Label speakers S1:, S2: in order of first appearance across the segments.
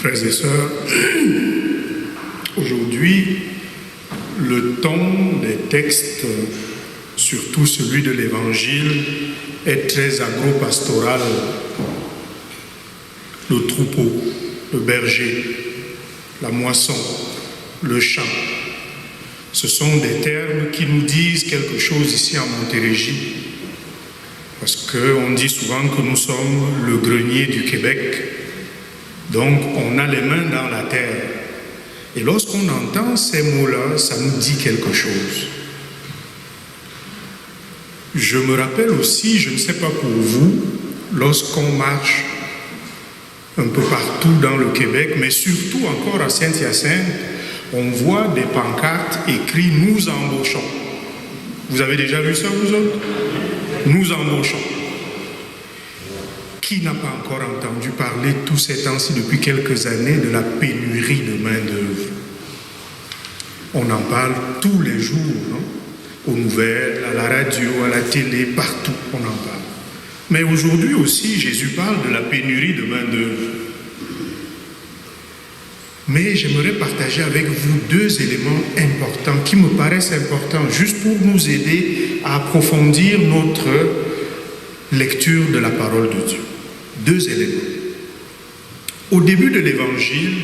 S1: Frères et sœurs, aujourd'hui, le ton des textes, surtout celui de l'Évangile, est très agro-pastoral. Le troupeau, le berger, la moisson, le champ. Ce sont des termes qui nous disent quelque chose ici en Montérégie, parce qu'on dit souvent que nous sommes le grenier du Québec, donc on a les mains dans la terre. Et lorsqu'on entend ces mots-là, ça nous dit quelque chose. Je me rappelle aussi, je ne sais pas pour vous, lorsqu'on marche un peu partout dans le Québec, mais surtout encore à Saint-Hyacinthe, on voit des pancartes écrites « Nous embauchons ». Vous avez déjà vu ça, vous autres? « Nous embauchons ». Qui n'a pas encore entendu parler tous ces temps-ci, depuis quelques années, de la pénurie de main-d'œuvre? On en parle tous les jours, non? Aux nouvelles, à la radio, à la télé, partout, on en parle. Mais aujourd'hui aussi, Jésus parle de la pénurie de main-d'œuvre. Mais j'aimerais partager avec vous deux éléments importants qui me paraissent importants, juste pour nous aider à approfondir notre lecture de la parole de Dieu. Deux éléments. Au début de l'Évangile,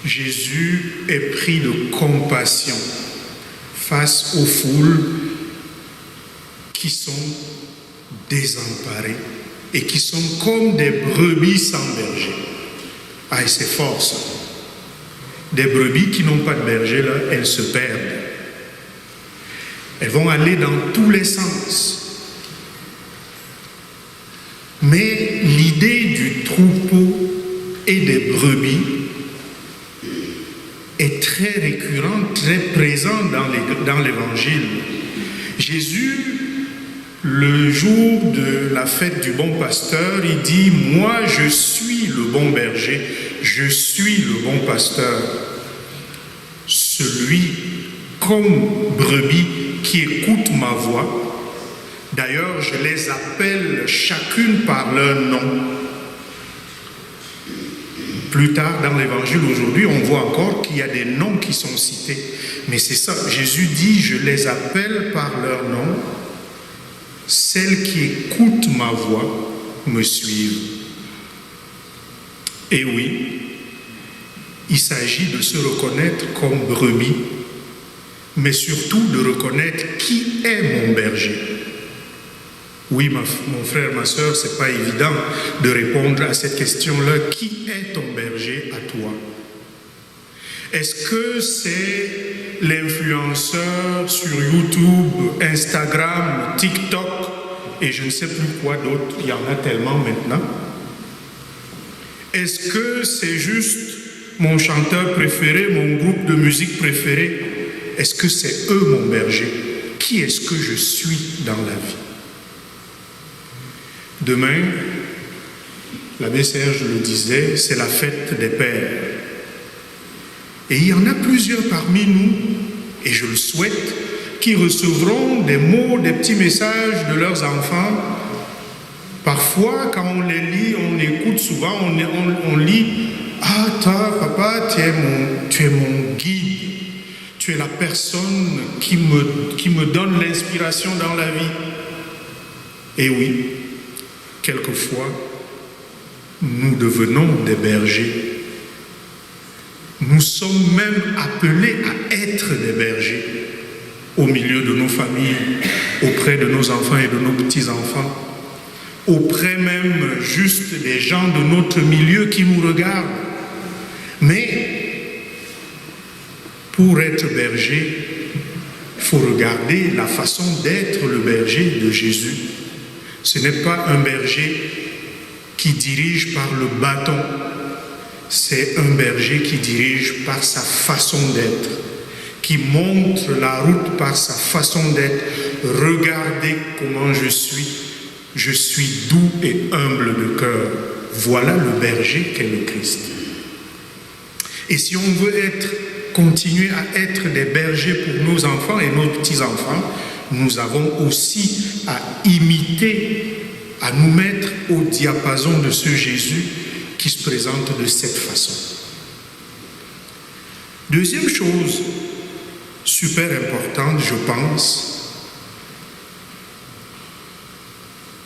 S1: Jésus est pris de compassion face aux foules qui sont désemparées et qui sont comme des brebis sans berger. Ah, et c'est fort ça. Des brebis qui n'ont pas de berger, là, elles se perdent. Elles vont aller dans tous les sens. Mais l'idée du troupeau et des brebis est très récurrente, très présente dans l'Évangile. Jésus, le jour de la fête du bon pasteur, il dit « Moi, je suis le bon berger, je suis le bon pasteur. Celui comme brebis qui écoute ma voix. D'ailleurs, je les appelle chacune par leur nom. » Plus tard dans l'Évangile, aujourd'hui, on voit encore qu'il y a des noms qui sont cités. Mais c'est ça, Jésus dit, je les appelle par leur nom. Celles qui écoutent ma voix me suivent. Et oui, il s'agit de se reconnaître comme brebis, mais surtout de reconnaître qui est mon berger. Oui, mon frère, ma soeur, ce n'est pas évident de répondre à cette question-là. Qui est ton berger à toi? Est-ce que c'est l'influenceur sur YouTube, Instagram, TikTok et je ne sais plus quoi d'autre? Il y en a tellement maintenant. Est-ce que c'est juste mon chanteur préféré, mon groupe de musique préféré? Est-ce que c'est eux mon berger? Qui est-ce que je suis dans la vie? Demain, l'abbé Serge le disait, c'est la fête des pères. Et il y en a plusieurs parmi nous, et je le souhaite, qui recevront des mots, des petits messages de leurs enfants. Parfois, quand on les lit, on écoute souvent, on lit « Ah, toi, papa, tu es mon guide. Tu es la personne qui me donne l'inspiration dans la vie. » Et oui, quelquefois, nous devenons des bergers. Nous sommes même appelés à être des bergers au milieu de nos familles, auprès de nos enfants et de nos petits-enfants, auprès même juste des gens de notre milieu qui nous regardent. Mais pour être berger, il faut regarder la façon d'être le berger de Jésus. Ce n'est pas un berger qui dirige par le bâton, c'est un berger qui dirige par sa façon d'être, qui montre la route par sa façon d'être. Regardez comment je suis doux et humble de cœur. Voilà le berger qu'est le Christ. Et si on veut continuer à être des bergers pour nos enfants et nos petits-enfants, nous avons aussi à imiter, à nous mettre au diapason de ce Jésus qui se présente de cette façon. Deuxième chose super importante, je pense,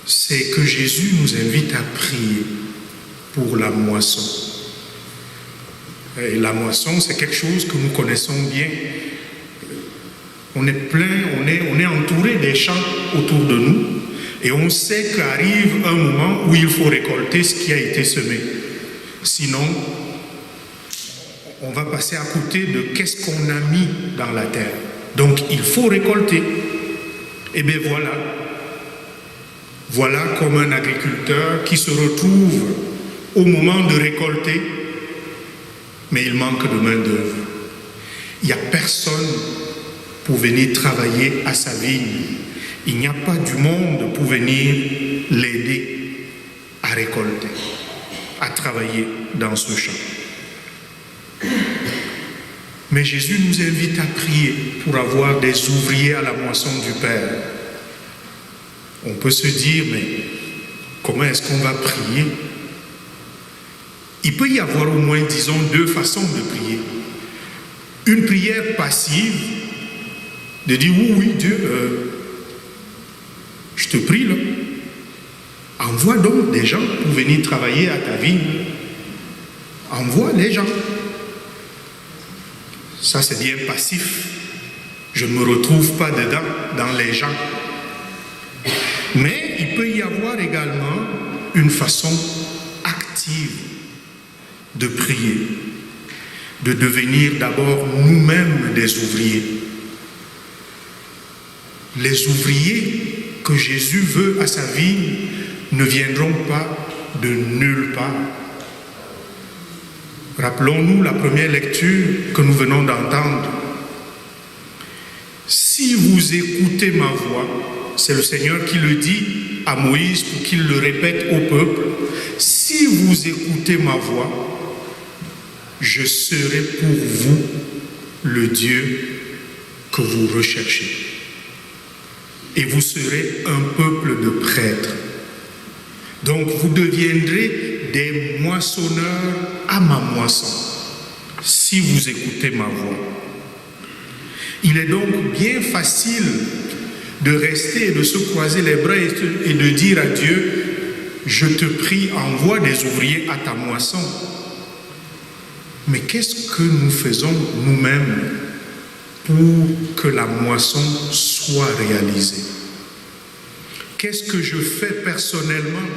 S1: c'est que Jésus nous invite à prier pour la moisson. Et la moisson, c'est quelque chose que nous connaissons bien. On est plein, on est entouré des champs autour de nous et on sait qu'arrive un moment où il faut récolter ce qui a été semé. Sinon, on va passer à côté de qu'est-ce qu'on a mis dans la terre. Donc, il faut récolter. Et bien voilà. Voilà comme un agriculteur qui se retrouve au moment de récolter, mais il manque de main-d'œuvre. Il n'y a personne pour venir travailler à sa vigne. Il n'y a pas du monde pour venir l'aider à récolter, à travailler dans ce champ. Mais Jésus nous invite à prier pour avoir des ouvriers à la moisson du Père. On peut se dire, mais comment est-ce qu'on va prier? Il peut y avoir au moins, disons, deux façons de prier. Une prière passive, de dire, oui, Dieu, je te prie, là. Envoie donc des gens pour venir travailler à ta vigne. Envoie les gens. Ça, c'est bien passif. Je ne me retrouve pas dedans, dans les gens. Mais il peut y avoir également une façon active de prier, de devenir d'abord nous-mêmes des ouvriers. Les ouvriers que Jésus veut à sa vigne ne viendront pas de nulle part. Rappelons-nous la première lecture que nous venons d'entendre. Si vous écoutez ma voix, c'est le Seigneur qui le dit à Moïse pour qu'il le répète au peuple. Si vous écoutez ma voix, je serai pour vous le Dieu que vous recherchez. Et vous serez un peuple de prêtres. Donc vous deviendrez des moissonneurs à ma moisson, si vous écoutez ma voix. Il est donc bien facile de rester et de se croiser les bras et de dire à Dieu, je te prie, envoie des ouvriers à ta moisson. Mais qu'est-ce que nous faisons nous-mêmes pour que la moisson soit réalisée? Qu'est-ce que je fais personnellement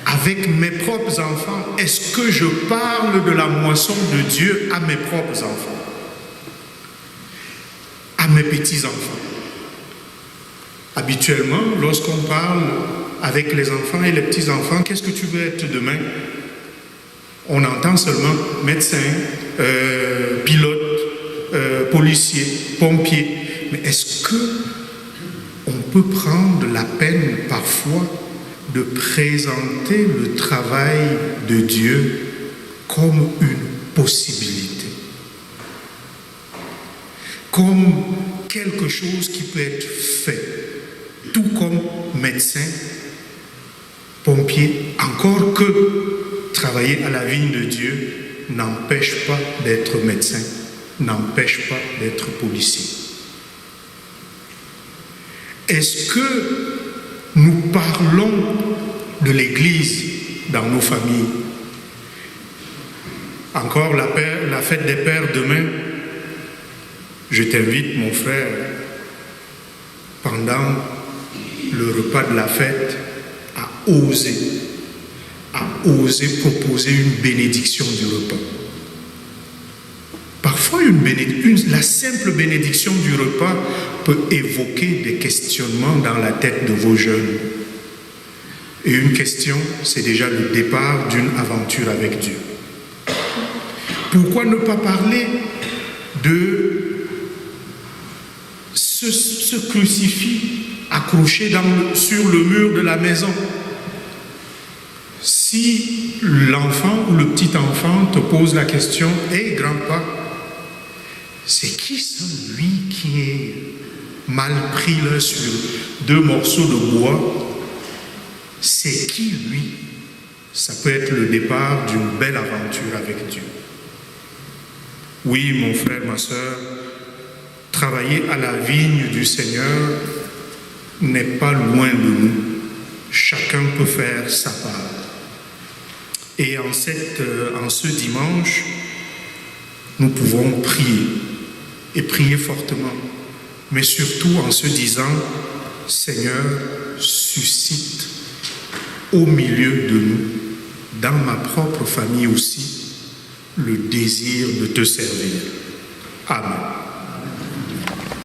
S1: avec mes propres enfants? Est-ce que je parle de la moisson de Dieu à mes propres enfants, à mes petits-enfants? Habituellement, lorsqu'on parle avec les enfants et les petits-enfants, qu'est-ce que tu veux être demain? On entend seulement médecin, pilote, policier, pompier. Mais est-ce que on peut prendre la peine parfois de présenter le travail de Dieu comme une possibilité, comme quelque chose qui peut être fait, tout comme médecin, pompier, encore que travailler à la vigne de Dieu n'empêche pas d'être médecin, n'empêche pas d'être policier. Est-ce que nous parlons de l'Église dans nos familles? Encore la fête des pères demain. Je t'invite, mon frère, pendant le repas de la fête, à oser proposer une bénédiction du repas. Parfois, la simple bénédiction du repas peut évoquer des questionnements dans la tête de vos jeunes. Et une question, c'est déjà le départ d'une aventure avec Dieu. Pourquoi ne pas parler de ce crucifix accroché sur le mur de la maison? Si l'enfant ou le petit enfant te pose la question, « Hé, grand-pa, c'est qui ça, lui, qui est mal pris là sur 2 morceaux de bois? C'est qui, lui? » Ça peut être le départ d'une belle aventure avec Dieu. Oui, mon frère, ma soeur, travailler à la vigne du Seigneur n'est pas loin de nous. Chacun peut faire sa part. Et en ce dimanche, nous pouvons prier, et prier fortement, mais surtout en se disant, Seigneur, suscite au milieu de nous, dans ma propre famille aussi, le désir de te servir. Amen.